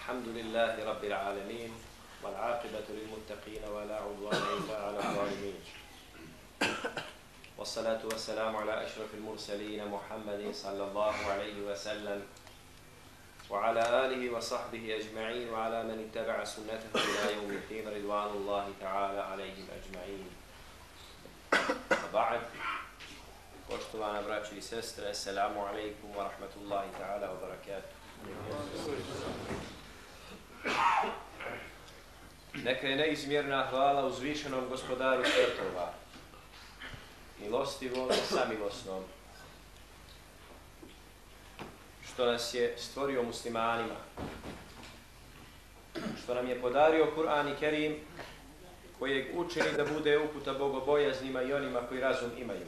الحمد لله رب العالمين والعاقبة للمتقين ولا عدوان إلا على الظالمين والصلاة والسلام على أشرف المرسلين محمد صلى الله عليه وسلم وعلى آله وصحبه أجمعين وعلى من اتبع سنته إلى يوم الدين رضوان الله تعالى عليهم أجمعين. وبعد poštovana braćo i sestre, assalamu alaikum wa rahmatullahi ta'ala wa barakatuh. Neka je neizmjerna hvala uzvišenom gospodaru svjetova, milostivom i samilosnom, što nas je stvorio muslimanima, što nam je podario Kur'an i Kerim, kojeg učini da bude uputa bogobojaznima i onima koji razum imaju.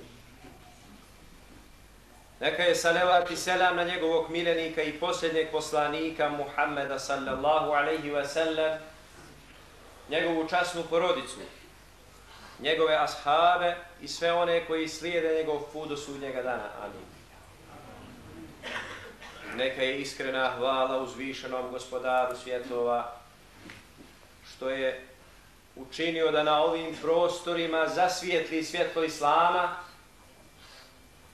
Neka je salavat i selam na njegovog miljenika i posljednjeg poslanika Muhammeda sallallahu alaihi wa sallam, njegovu časnu porodicu, njegove ashabe i sve one koji slijede njegov put do sudnjega dana. Amin. Neka je iskrena hvala uzvišenom gospodaru svjetova što je učinio da na ovim prostorima zasvijetli svjetlo Islama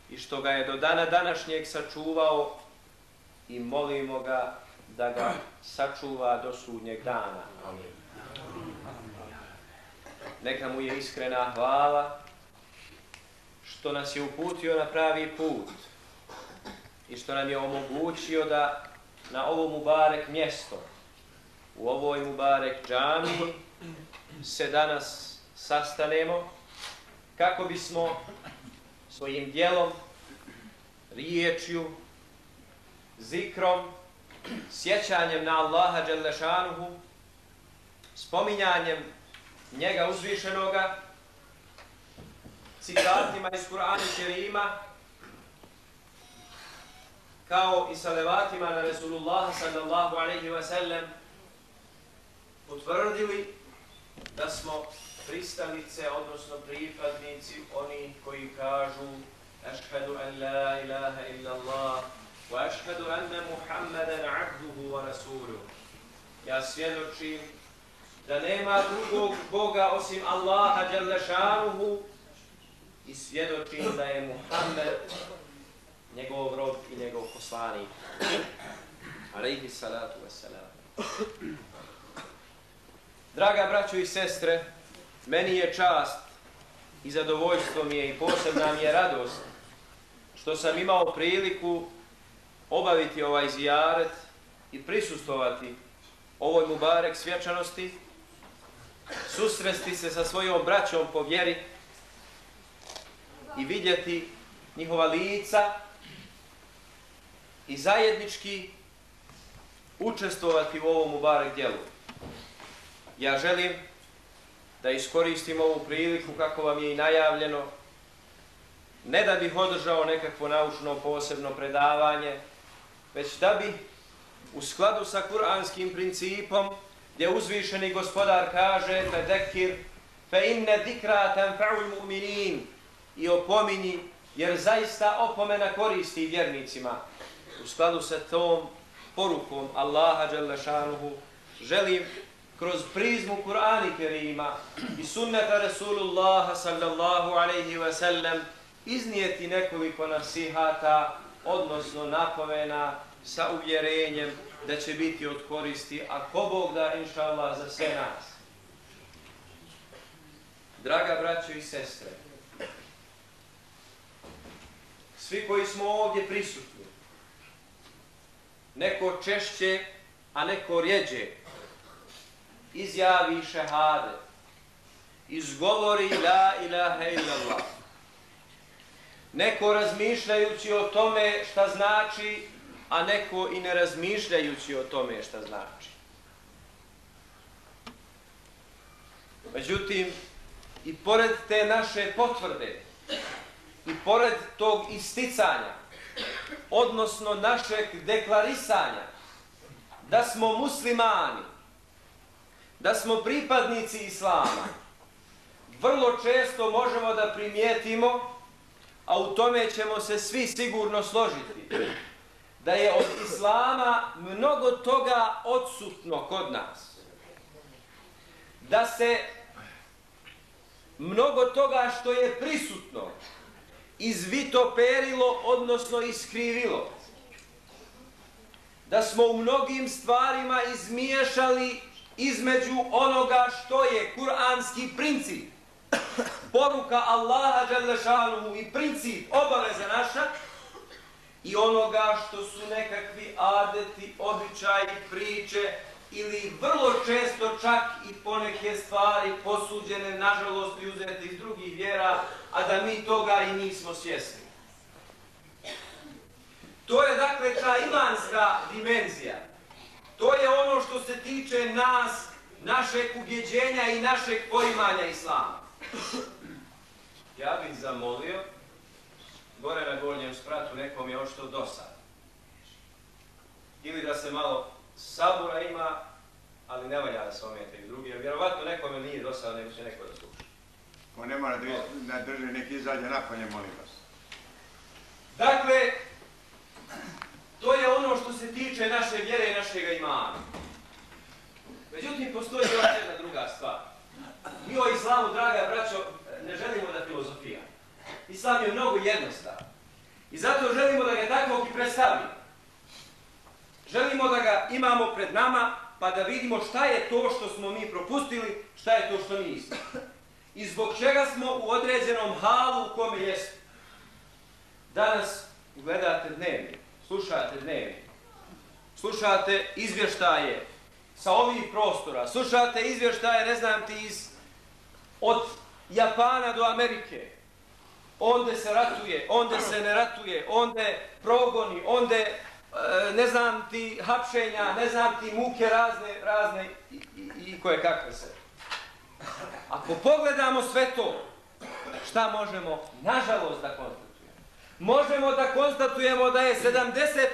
i što ga je do dana današnjeg sačuvao i molimo ga da ga sačuva do sudnjeg dana. Amin. Neka mu je iskrena hvala što nas je uputio na pravi put i što nam je omogućio da na ovo mubarek mjesto, u ovoj mubarek džamiji se danas sastanemo kako bismo svojim djelom, riječju, zikrom, sjećanjem na Allaha dželle šanuhu, spominjanjem njega uzvišenoga, citatima iz Kur'ana i Kerima, kao i salavatima na Resulullaha sallallahu alaihi wa sallam, potvrdili da smo pristalice, odnosno pripadnici oni koji kažu ašhadu an la ilaha illa Allah wa ašhadu anna Muhammadan abduhu wa rasuluh. Ja svjedočim da nema drugog Boga osim Allaha dželle šanuhu i svjedočim da je Muhammed njegov rob i njegov poslanik. Alejhi salatu wassalam. Draga braćo i sestre, meni je čast i zadovoljstvo mi je i posebna mi je radost što sam imao priliku obaviti ovaj zijaret i prisustvovati ovoj mubarek svečanosti, susresti se sa svojom braćom po vjeri i vidjeti njihova lica i zajednički učestvovati u ovom mubarek djelu. Ja želim da iskoristim ovu priliku kako vam je i najavljeno, ne da bih održao nekakvo naučno posebno predavanje, već da bih u skladu sa kuranskim principom gdje uzvišeni gospodar kaže fedekir fe inne dikra tanfa'ul mu'minin, i opominji jer zaista opomena koristi vjernicima. U skladu sa tom porukom Allaha dželle šanuhu želim kroz prizmu Kur'ana i Kerima i sunneta Resulullaha sallallahu alaihi wa sallam iznijeti nekoliko nasihata, odnosno napomena sa uvjerenjem da će biti od koristi, ako Bog da, inša Allah, za sve nas. Draga braćo i sestre, svi koji smo ovdje prisutni, neko češće, a neko rjeđe, izjavi šehadet, izgovori la ilaha illallah, neko razmišljajući o tome šta znači, a neko i ne razmišljajući o tome šta znači. Međutim, i pored te naše potvrde, i pored tog isticanja, odnosno našeg deklarisanja da smo muslimani, da smo pripadnici Islama, vrlo često možemo da primijetimo, a u tome ćemo se svi sigurno složiti, da je od islama mnogo toga odsutno kod nas. Da se mnogo toga što je prisutno izvitoperilo, odnosno iskrivilo. Da smo u mnogim stvarima izmiješali između onoga što je kuranski princip, poruka Allaha dželle šanuhu i princip, obaveza naša, i onoga što su nekakvi adeti, običaji, priče ili vrlo često čak i poneke stvari posuđene, nažalost, i uzeti iz drugih vjera, a da mi toga i nismo svjesni. To je dakle ta imanska dimenzija. To je ono što se tiče nas, našeg ubjeđenja i našeg poimanja islama. Ja bih zamolio, gore na gornjem spratu nekom je očito dosadno. Ili da se malo sabura ima, ali ne valja da se ometaju drugi, jer vjerovatno nekome nije dosadno, nego će neko da sluša. Ko ne mora da drži, nek izađe napolje, molim vas. Dakle, to je ono što se tiče naše vjere i našega imana. Međutim, postoji još jedna druga stvar. Mi o islamu, draga braćo, ne želimo da filozofija. Islam je mnogo jednostavan. I zato želimo da ga takvog i predstavimo. Želimo da ga imamo pred nama, pa da vidimo šta je to što smo mi propustili, šta je to što nismo. I zbog čega smo u određenom halu u kome jesmo. Danas gledate dnevnik, slušate dnevnik, slušate izvještaje sa ovih prostora, slušate izvještaje, ne znam ti, od Japana do Amerike. Onde se ratuje, onde se ne ratuje, onde progoni, onde, ne znam ti, hapšenja, ne znam ti, muke razne i koje kakve se. Ako pogledamo sve to, šta možemo, nažalost, da konstatujemo? Možemo da konstatujemo da je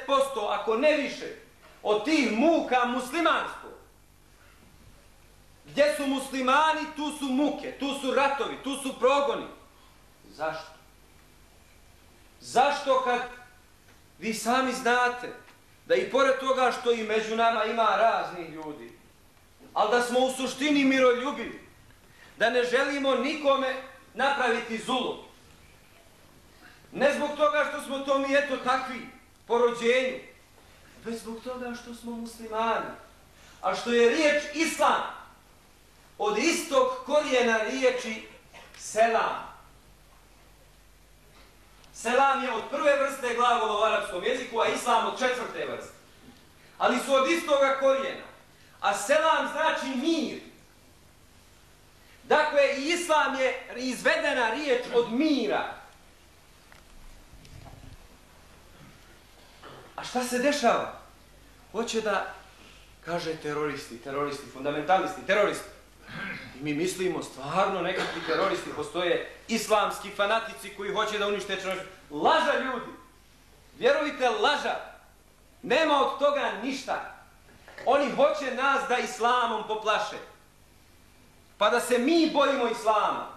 70%, ako ne više, od tih muka muslimansko. Gdje su muslimani, tu su muke, tu su ratovi, tu su progoni. Zašto? Zašto kad vi sami znate da i pored toga što i među nama ima raznih ljudi, ali da smo u suštini miroljubivi, da ne želimo nikome napraviti zulum. Ne zbog toga što smo to mi eto takvi po rođenju, već zbog toga što smo muslimani. A što je riječ islam od istog korijena riječi selam. Selam je od prve vrste glagola u arapskom jeziku, a islam od četvrte vrste. Ali su od istoga korijena. A selam znači mir. Dakle, i islam je izvedena riječ od mira. A šta se dešava? Hoće da, kaže teroristi, fundamentalisti, teroristi. I mi mislimo, stvarno nekakvi teroristi, postoje islamski fanatici koji hoće da unište čovječanstvo. Laža ljudi. Vjerujte, laža. Nema od toga ništa. Oni hoće nas da islamom poplaše. Pa da se mi bojimo islama.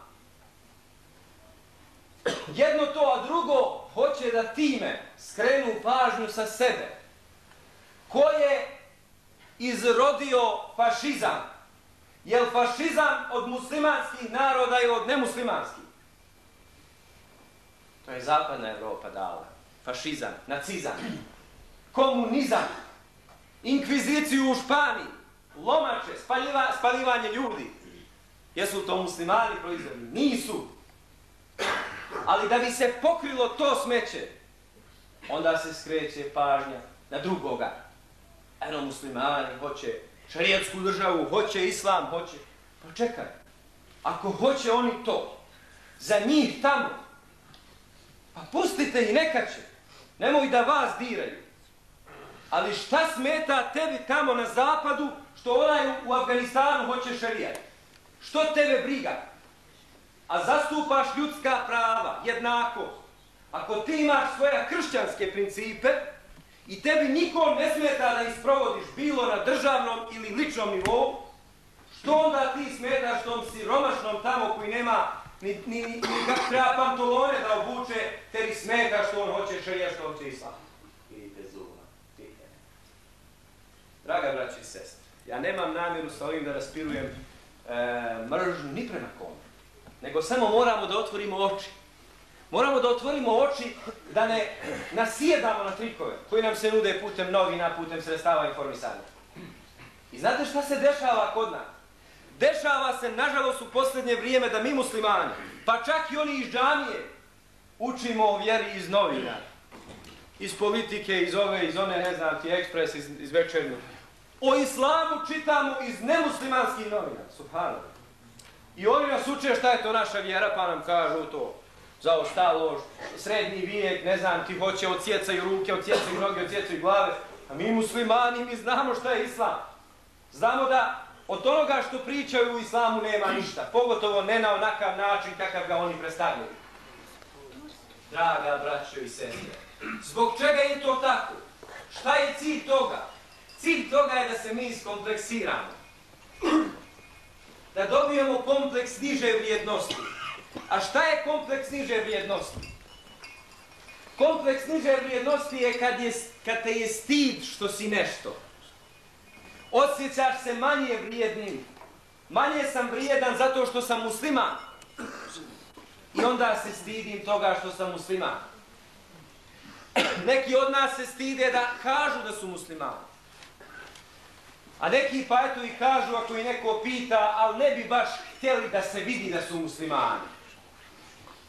Jedno to, a drugo, hoće da time skrenu pažnju sa sebe. Ko je izrodio fašizam? Jel fašizam od muslimanskih naroda i od nemuslimanskih? To je zapadna Evropa dala. Fašizam, nacizam, komunizam, inkviziciju u Španiji, lomače, spaljivanje ljudi. Jesu to muslimani proizveli? Nisu. Ali da bi se pokrilo to smeće, onda se skreće pažnja na drugoga. Eno, muslimani hoće šarijatsku državu, hoće islam, hoće. Pa čekaj, ako hoće oni to, za njih tamo, pa pustite i neka će. Nemoj da vas diraju. Ali šta smeta tebi tamo na zapadu, što onaj u Afganistanu hoće šarijat? Što tebe briga? A zastupaš ljudska prava, jednakost. Ako ti imaš svoje kršćanske principe i tebi nikom ne smeta da isprovodiš bilo na državnom ili ličnom nivou, što onda ti smetaš tom siromašnom tamo koji nema ni kako treba pantolone da obuče, tebi smeta što on hoće šarijat, što hoće islam. Vidite zula. Draga braći i sestre, ja nemam namjeru sa ovim da raspirujem mržnju ni prema kome, nego samo moramo da otvorimo oči. Moramo da otvorimo oči da ne nasjedamo na trikove koji nam se nude putem novina, putem sredstava informisanja. I znate šta se dešava kod nas? Dešava se, nažalost, u posljednje vrijeme da mi muslimani, pa čak i oni iz džamije, učimo o vjeri iz novina, iz politike, iz ove, iz one, ne znam ti, Ekspres, iz Večernjeg. O islamu čitamo iz nemuslimanskih novina, subhanallah. I oni nas uče šta je to naša vjera, pa nam kažu to zaostalost, srednji vijek, ne znam ti, hoće odsjecaju ruke, odsjecaju noge, odsjecaju glave. A mi muslimani, mi znamo šta je islam. Znamo da od onoga što pričaju u islamu nema ništa, pogotovo ne na onakav način kakav ga oni predstavljaju. Draga braćo i sestre, zbog čega je to tako? Šta je cilj toga? Cilj toga je da se mi iskompleksiramo. Da dobijemo kompleks niže vrijednosti. A šta je kompleks niže vrijednosti? Kompleks niže vrijednosti je kad te je stid što si nešto. Osjećaš se manje vrijednim. Manje sam vrijedan zato što sam musliman. I onda se stidim toga što sam musliman. Neki od nas se stide da kažu da su muslimani. A neki pa eto i kažu ako i neko pita, ali ne bi baš htjeli da se vidi da su muslimani.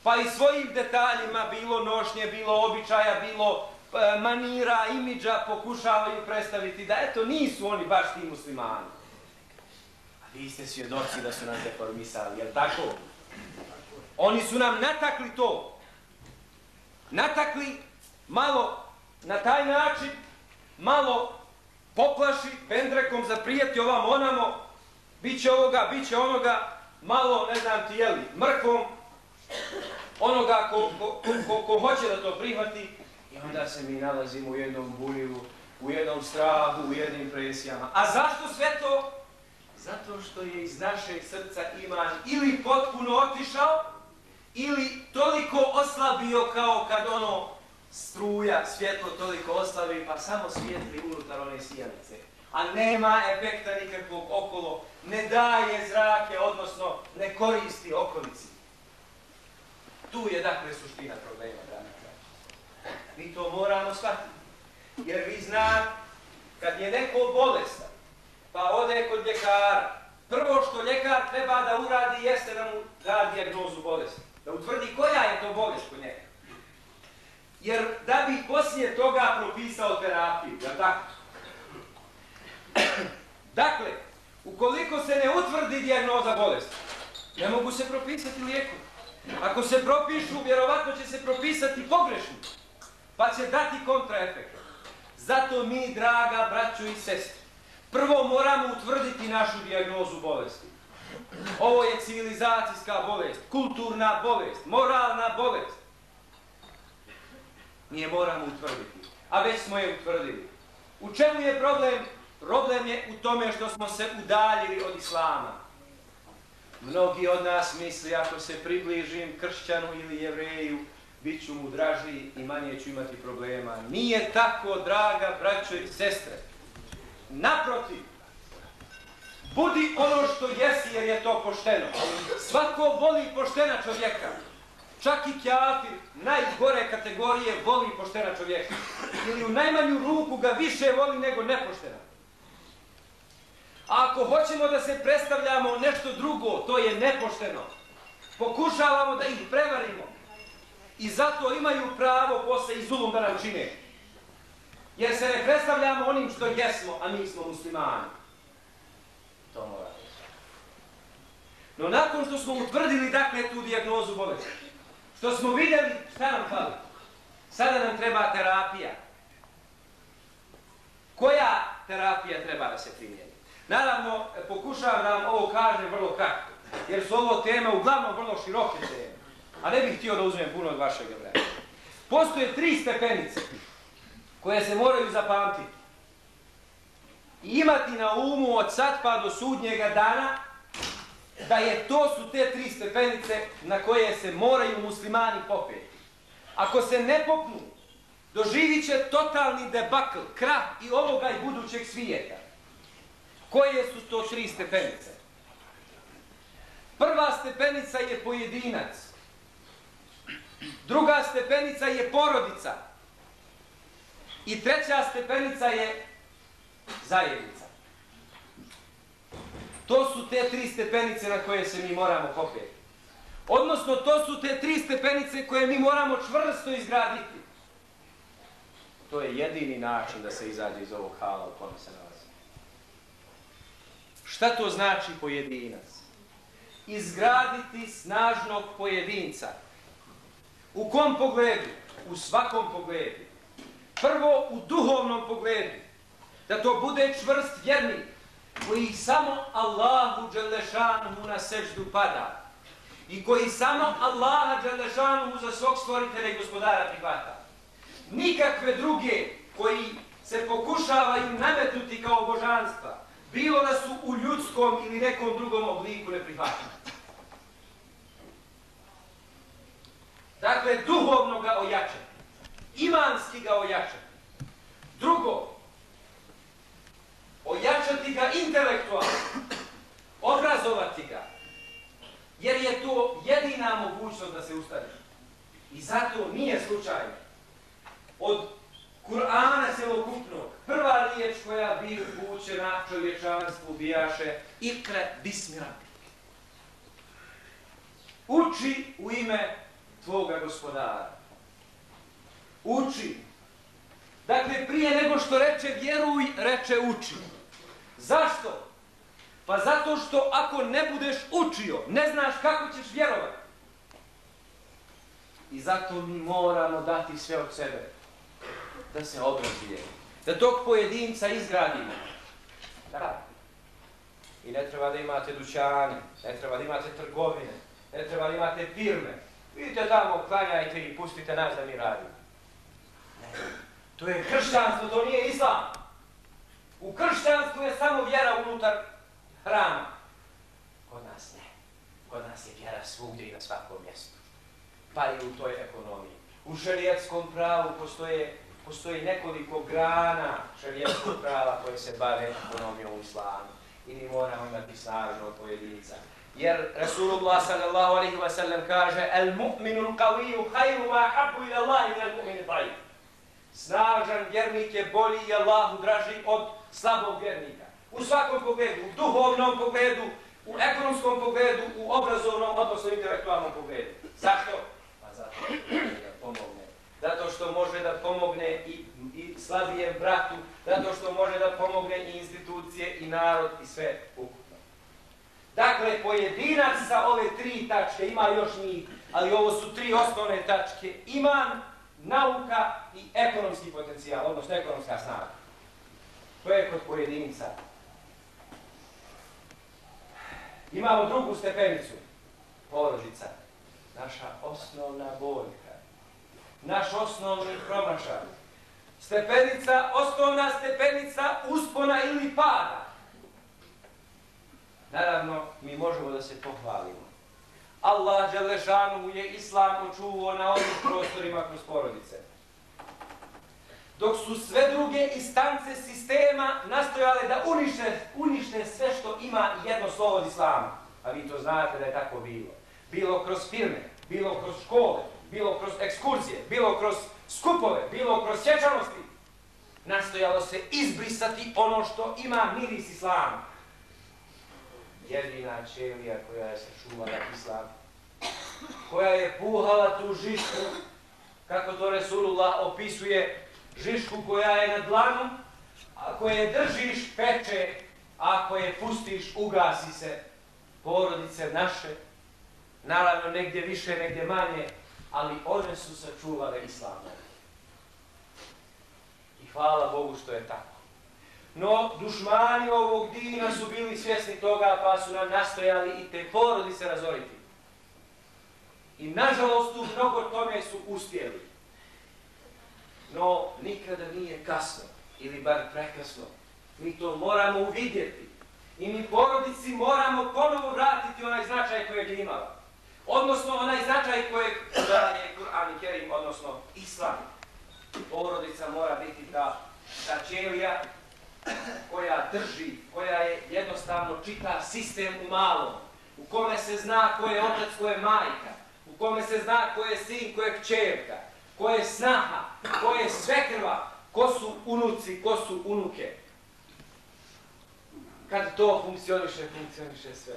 Pa i svojim detaljima, bilo nošnje, bilo običaja, bilo manira, imidža, pokušavaju predstaviti da eto nisu oni baš ti muslimani. A vi ste svjedoci da su nas deformisali, jel tako? Oni su nam natakli to. Natakli malo na taj način, malo poplaši, pendrekom zaprijeti ovam onamo, bit će ovoga, bit će onoga, malo, ne znam ti jeli, mrkvom, onoga ko hoće da to prihvati, i onda se mi nalazimo u jednom bunilu, u jednom strahu, u jednim presijama. A zašto sve to? Zato što je iz našeg srca iman ili potpuno otišao, ili toliko oslabio kao kad ono struja, svjetlo toliko oslabi, pa samo svijetli unutar one sijalice. A nema efekta nikakvog okolo, ne daje zrake, odnosno ne koristi okolici. Tu je dakle suština problema, dragi braći. Mi to moramo shvatiti. Jer vi znate, kad je neko bolestan, pa ode kod ljekara, prvo što ljekar treba da uradi jeste da mu da dijagnozu bolesti. Da utvrdi koja je to bolest kod njega. Jer da bi poslije toga propisao terapiju, jel tako? Dakle, ukoliko se ne utvrdi dijagnoza bolesti, ne mogu se propisati lijekovi. Ako se propišu, vjerovatno će se propisati pogrešno, pa će dati kontraefekt. Zato mi, draga braćo i sestre, prvo moramo utvrditi našu dijagnozu bolesti. Ovo je civilizacijska bolest, kulturna bolest, moralna bolest. Mi je moramo utvrditi, a već smo je utvrdili. U čemu je problem? Problem je u tome što smo se udaljili od islama. Mnogi od nas misli ako se približim kršćanu ili jevreju, bit ću mu draži i manje ću imati problema. Nije tako, draga braćo i sestre. Naprotiv, budi ono što jesi jer je to pošteno. Svako voli poštena čovjeka. Čak i kafir, najgore kategorije, voli poštena čovjeka. Ili u najmanju ruku ga više voli nego nepoštena. A ako hoćemo da se predstavljamo nešto drugo, to je nepošteno. Pokušavamo da ih prevarimo. I zato imaju pravo posle i zulum da nam čine. Jer se ne predstavljamo onim što jesmo, a mi smo muslimani. To mora reći. No nakon što smo utvrdili dakle tu dijagnozu bolesti, što smo vidjeli šta nam fali, sada nam treba terapija. Koja terapija treba da se primijeni? Naravno, pokušavam da vam ovo kažem vrlo kratko, jer su ovo teme uglavnom vrlo široke teme, a ne bih htio da uzmem puno od vašeg vremena. Postoje 3 stepenice koje se moraju zapamtiti i imati na umu od sad pa do sudnjega dana da su te 3 stepenice na koje se moraju muslimani popeti. Ako se ne popnu, doživit će totalni debakl, krah i ovoga i budućeg svijeta. Koje su to 3 stepenice? Prva stepenica je pojedinac. Druga stepenica je porodica. I treća stepenica je zajednica. To su te 3 stepenice na koje se mi moramo popeti. Odnosno, to su te 3 stepenice koje mi moramo čvrsto izgraditi. To je jedini način da se izađe iz ovog hala u kome se nalazi. Šta to znači pojedinac? Izgraditi snažnog pojedinca. U kom pogledu? U svakom pogledu. Prvo, u duhovnom pogledu. Da to bude čvrst vjernik, koji samo Allahu dželešanuhu na seždu pada. I koji samo Allaha dželešanuhu za svog stvoritelja i gospodara prihvata. Nikakve druge koji se pokušavaju nametnuti kao božanstva, bilo da su u ljudskom ili nekom drugom obliku, ne prihvataju. Dakle, duhovno ga ojačati, imanski ga ojačati. Drugo, ojačati ga intelektualno, obrazovati ga, jer je to jedina mogućnost da se ustavi. I zato nije slučajno. Od Kur'ana celokupnog, prva riječ koja bi upućena čovječanstvu bijaše ikra bismi rabbik. Uči u ime tvoga gospodara. Uči. Dakle, prije nego što reče vjeruj, reče uči. Zašto? Pa zato što ako ne budeš učio, ne znaš kako ćeš vjerovati. I zato mi moramo dati sve od sebe. Da se obrazujemo. Da tog pojedinca izgradimo. Da. I ne treba da imate dućane, ne treba da imate trgovine, ne treba da imate firme. Vidite tamo, klanjajte i pustite nas da mi radimo. Ne. To je kršćanstvo, to nije islam. U kršćanstvu je samo vjera unutar hrama. Kod nas ne. Kod nas je vjera svugdje i na svakom mjestu. Pa i u toj ekonomiji. U šerijetskom pravu postoji nekoliko grana šerijatskog prava koje se bave ekonomijom u islamu. I mi moramo imati snažnog pojedinca. Jer Rasulullah sallallahu alaihi wa sallam kaže el mu'minu qawiju hajru ma habbu ila Allahi min al mu'mini da'if. Snažan vjernik je bolji i Allahu draži od slabog vjernika. U svakom pogledu, u duhovnom pogledu, u ekonomskom pogledu, u obrazovnom, odnosno intelektualnom pogledu. Zašto? Pa zato što može da pomogne. Zato što može da pomogne i slabijem bratu, zato što može da pomogne i institucije, i narod, i sve ukupno. Dakle, pojedinac sa ove 3 tačke, ima još njih, ali ovo su 3 osnovne tačke. Iman, nauka i ekonomski potencijal, odnosno ekonomska snaga. To je kod pojedinca. Imamo drugu stepenicu, porodica. Naša osnovna boljka. Naš osnovni promašaj. Stepenica, osnovna stepenica uspona ili pada. Naravno, mi možemo da se pohvalimo. Allah dželešanu je islam očuvao na ovim prostorima kroz porodice. Dok su sve druge instance sistema nastojale da unište sve što ima jedno slovo od islama. A vi to znate da je tako bilo. Bilo kroz firme, bilo kroz škole, bilo kroz ekskurzije, bilo kroz skupove, bilo kroz svečanosti. Nastojalo se izbrisati ono što ima miris islama. Jedina ćelija koja je sačuvala islam, koja je puhala tu žišku, kako to Resulullah opisuje, žišku koja je na dlanu, ako je držiš peče, ako je pustiš ugasi se. Porodice naše, naravno negdje više, negdje manje, ali one su sačuvale islam. I hvala Bogu što je tako. No, dušmani ovog dina su bili svjesni toga, pa su nam nastojali i te porodice razoriti. I nažalost u mnogo tome su uspjeli. No, nikada nije kasno, ili bar prekasno. Mi to moramo uvidjeti. I mi porodici moramo ponovo vratiti onaj značaj kojeg je imala. Odnosno onaj značaj kojeg daje Kur'an i Kerim, odnosno Islam. Porodica mora biti ta ćelija koja drži, koja je jednostavno čita sistem u malom, u kome se zna ko je otac, ko je majka, u kome se zna ko je sin, ko je kćerka, ko je snaha, ko je svekrva, ko su unuci, ko su unuke. Kad to funkcioniše, funkcioniše sve.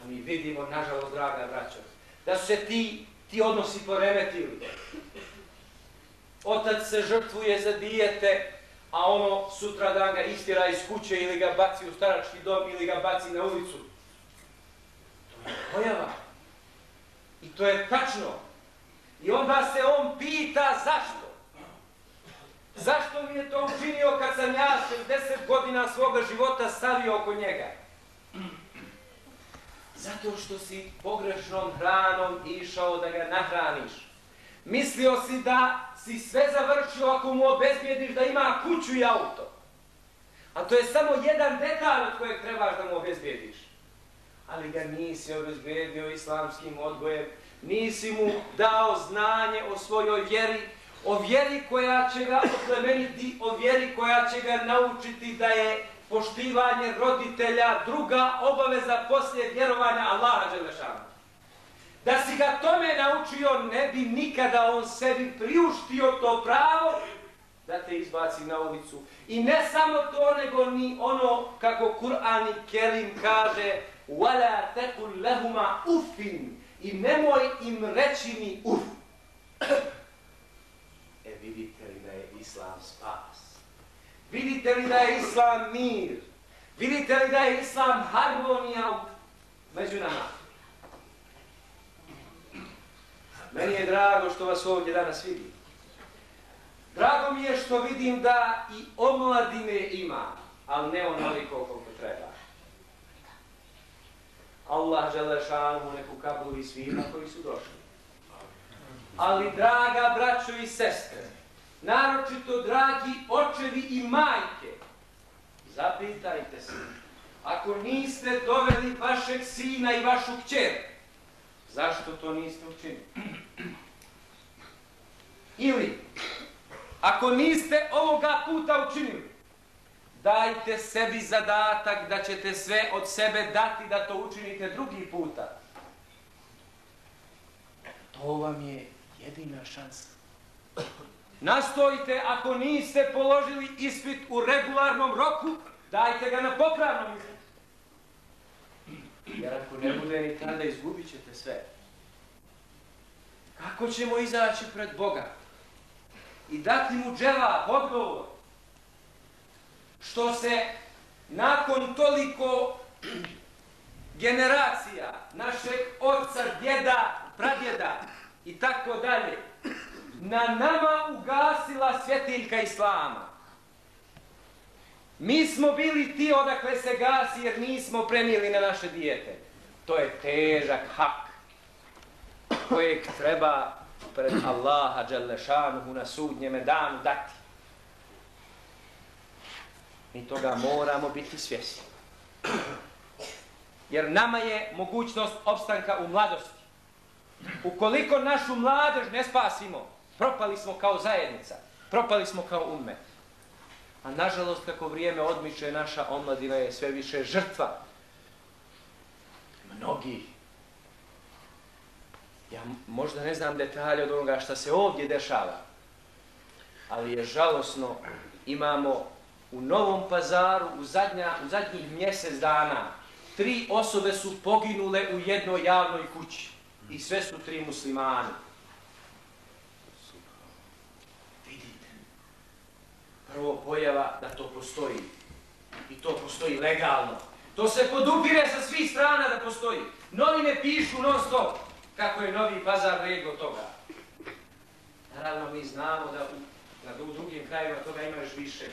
A mi vidimo, nažalost, draga braćo, da su se ti odnosi poremetili. Otac se žrtvuje za dijete, a ono sutra dan ga istjera iz kuće ili ga baci u starački dom ili ga baci na ulicu. To je pojava. I to je tačno. I onda se on pita zašto. Zašto mi je to učinio kad sam ja 60 godina svoga života stavio oko njega? Zato što si pogrešnom hranom išao da ga nahraniš. Mislio si da si sve završio ako mu obezbijediš da ima kuću i auto. A to je samo jedan detalj od kojeg trebaš da mu obezbijediš. Ali ga nisi obezbijedio islamskim odgojem, nisi mu dao znanje o svojoj vjeri, o vjeri koja će ga oplemeniti, o vjeri koja će ga naučiti da je poštivanje roditelja druga obaveza poslije vjerovanja Allaha dželešanu. Da si ga tome naučio, ne bi nikada on sebi priuštio to pravo da te izbaci na ulicu. I ne samo to, nego ni ono kako Kur'an i Kerim kaže وَلَا تَقُلْ لَهُمَا أُفٍ i nemoj im reći ni uf. Vidite li da je Islam spas? Vidite li da je Islam mir? Vidite li da je Islam harmonija među nama? Meni je drago što vas ovdje danas vidim. Drago mi je što vidim da i omladine ima, ali ne onoliko koliko treba. Allah dželešanu neku kabuli svima koji su došli. Ali, draga braćo i sestre, naročito dragi očevi i majke, zapitajte se, ako niste doveli vašeg sina i vašu kćer, zašto to niste učinili? Ili, ako niste ovoga puta učinili, dajte sebi zadatak da ćete sve od sebe dati da to učinite drugi puta. To vam je jedina šansa. Nastojite, ako niste položili ispit u regularnom roku, dajte ga na popravnom ispitu. Jer ako ne bude ni tada, izgubit ćete sve. Kako ćemo izaći pred Boga i dati mu dževab, odgovor, što se nakon toliko generacija našeg oca, djeda, pradjeda i tako dalje, na nama ugasila svjetiljka Islama. Mi smo bili ti odakle se gasi jer nismo prenijeli na naše dijete. To je težak hak kojeg treba pred Allaha dželešanuhu na sudnjeme danu dati. Mi toga moramo biti svjesni. Jer nama je mogućnost opstanka u mladosti. Ukoliko našu mladež ne spasimo, propali smo kao zajednica, propali smo kao ummet. A nažalost, kako vrijeme odmiče, naša omladina je sve više žrtva mnogih. Ja možda ne znam detalje od onoga što se ovdje dešava, ali je žalosno, imamo u Novom Pazaru u zadnjih mjesec dana 3 osobe su poginule u jednoj javnoj kući i sve su 3 muslimani. Vidite, prvo pojava da to postoji i to postoji legalno. To se podupire sa svih strana da postoji. Novine pišu non stop kako je Novi Pazar reglo toga. Naravno, mi znamo da na drugim krajima toga ima još više.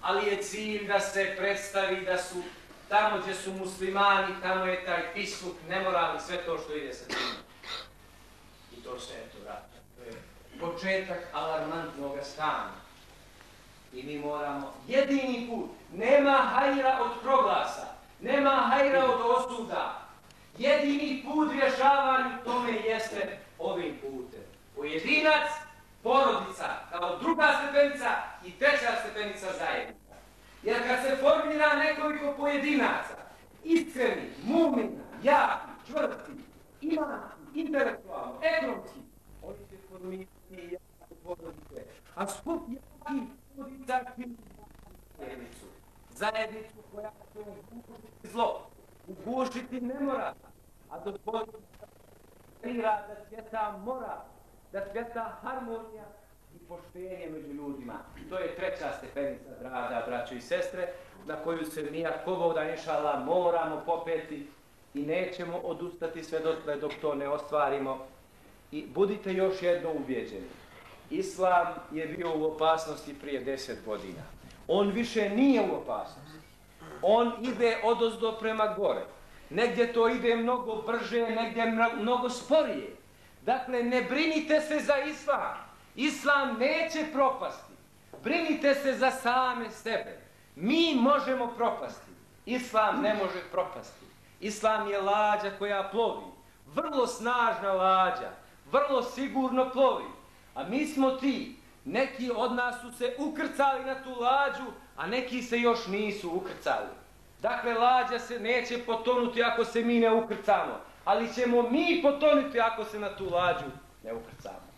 Ali je cilj da se predstavi da su tamo gdje su muslimani, tamo je taj pisluk, nemoral i sve to što ide sa tim. I to se eto vraća. To je početak alarmantnog stanja. I mi moramo, jedini put, nema hajra od proglasa, nema hajra od osuda. Jedini put rješavanju tome jeste ovim putem. Pojedinac, porodica, kao druga stepenica i treća stepenica zajednica. Jer kad se formira nekoliko pojedinaca, iskreni, mumina, jaki, čvrsti, imani, intelektualno, ekonomski, oni će formirati jaku porodice. A skup jakih porodica zajednicu. Zajednicu koja će ugušiti zlo, ugušiti nemoral, a dozvoliti da cvjeta moral, da cvjeta harmonija i poštenje među ljudima. To je treća stepenica, draga braćo i sestre, na koju se mi ako Bog da inša Allah moramo popeti i nećemo odustati sve dok to ne ostvarimo. I budite još jedno ubjeđeni. Islam je bio u opasnosti prije 10 godina. On više nije u opasnosti. On ide odozdo prema gore. Negdje to ide mnogo brže, negdje mnogo sporije. Dakle, ne brinite se za Islam. Islam neće propasti. Brinite se za same sebe. Mi možemo propasti. Islam ne može propasti. Islam je lađa koja plovi. Vrlo snažna lađa. Vrlo sigurno plovi. A mi smo ti. Neki od nas su se ukrcali na tu lađu, a neki se još nisu ukrcali. Dakle, lađa se neće potonuti ako se mi ne ukrcamo. Ali ćemo mi potonuti ako se na tu lađu ne ukrcamo.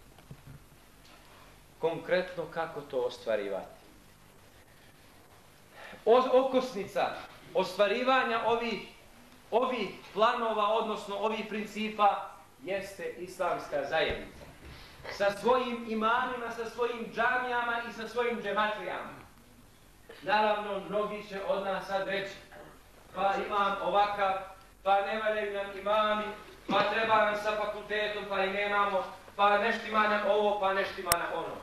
Konkretno kako to ostvarivati? Okosnica ostvarivanja ovih planova, odnosno ovih principa, jeste islamska zajednica. Sa svojim imanima, sa svojim džamijama i sa svojim džematlijama. Naravno, mnogi će od nas sad reći, pa imam ovakav, pa ne valjaju nam imami, pa treba nam sa fakultetom, pa i nemamo, pa neštima nam ovo, pa neštima nam ono.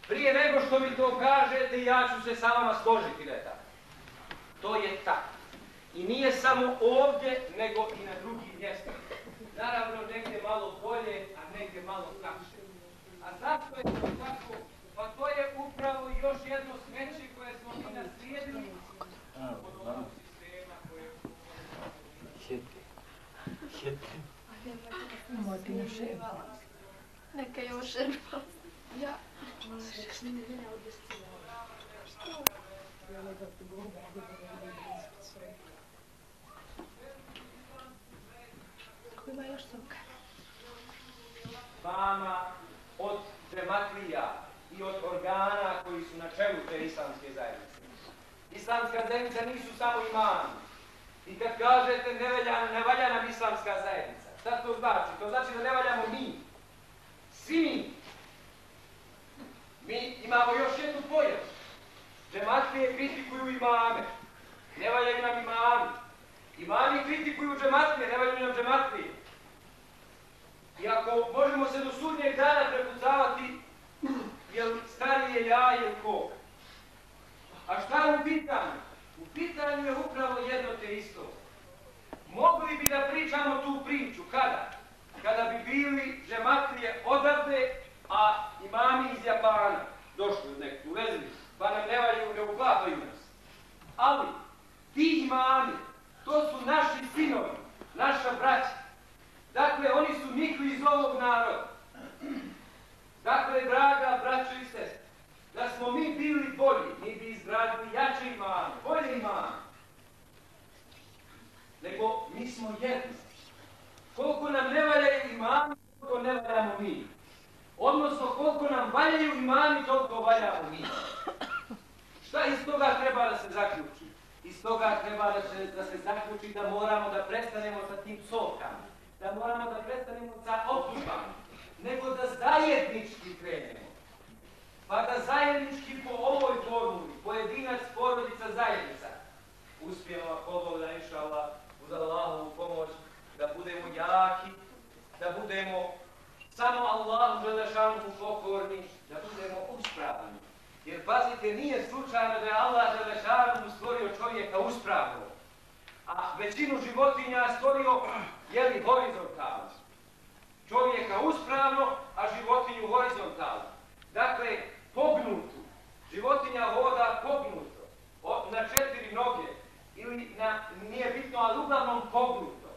Prije nego što mi to kažete, ja ću se sa vama složiti da je tako. To je tako. I nije samo ovdje, nego i na drugim mjestima. Naravno, negdje malo bolje, a negdje malo lakše. A zašto je to tako? Pa to je upravo još jedno smeće koje smo mi naslijedili od ovog sistema koje... Neka je ošerpala. Ja. Ko ima još soka? Vama od džematlija i od organa koji su na čelu te islamske zajednice. Islamska zajednica nisu samo imani. I kad kažete ne valja nam islamska zajednica, šta to znači? To znači da ne valjamo mi. Svi mi. Mi imamo još jednu pojavu. Džematlije kritikuju imame. Ne valjaju nam imami. Imami kritikuju džematlije, ne valjaju nam džematlije. I ako možemo se do sudnjeg dana prepucavati, jel stariji je ja ili ko? A šta je u pitanju? U pitanju je upravo jedno te isto. Mogli bi da pričamo tu priču, kada? Kada bi bili džematlije odavde, a imami iz Japana došli od nekog, uvezli, pa nam ne valjaju, ne uklapaju nas. Ali, ti imami, to su naši sinovi, naša braća. Dakle, oni su nikli iz ovog naroda. Dakle, draga braćo i sestre, da smo mi bili bolji, mi bi izgradili jače imame, bolje imame. Nego, mi smo jedni. Koliko nam ne valjaju imami, toliko ne valjamo mi. Odnosno, koliko nam valjaju imami, toliko valjamo mi. Šta iz toga treba da se zaključi? Iz toga treba da se zaključi da moramo da prestanemo sa tim psovkama. Da moramo da prestanemo sa optužbama. Nego da zajednički krenemo. Pa da zajednički po ovoj formuli, pojedinac, porodica, zajednica, uspijemo, ako Bog da inša Allah, uz Allahovu pomoć, da budemo jaki, da budemo samo Allahu Đelešanuhu pokorni, da budemo uspravni. Jer pazite, nije slučajno da je Allah Đelešanuhu stvorio čovjeka uspravno, a većinu životinja stvorio, jeli, horizontalno. Čovjeka uspravno, a životinju horizontalno. Dakle, pognutu. Životinja hoda pognuto. Na 4 noge. Ili nije bitno, ali uglavnom pognuto.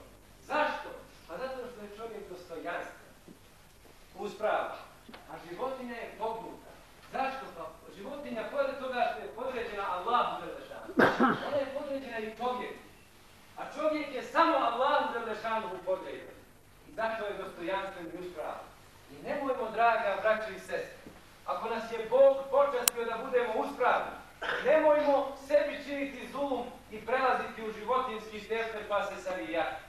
Zašto? Pa zato što je čovjek dostojanstven. Uspravno. A životinja je pognuta. Zašto? Pa životinja, pored toga što je podređena Allahu Đelešanu, samo Allahu Đelešanuhu podređen. I zato je dostojanstven i uspravan. I nemojmo, draga braće i sestre, ako nas je Bog počastio da budemo uspravni, nemojmo sebi činiti zulum i prelaziti u životinjski tepter pa se savijati.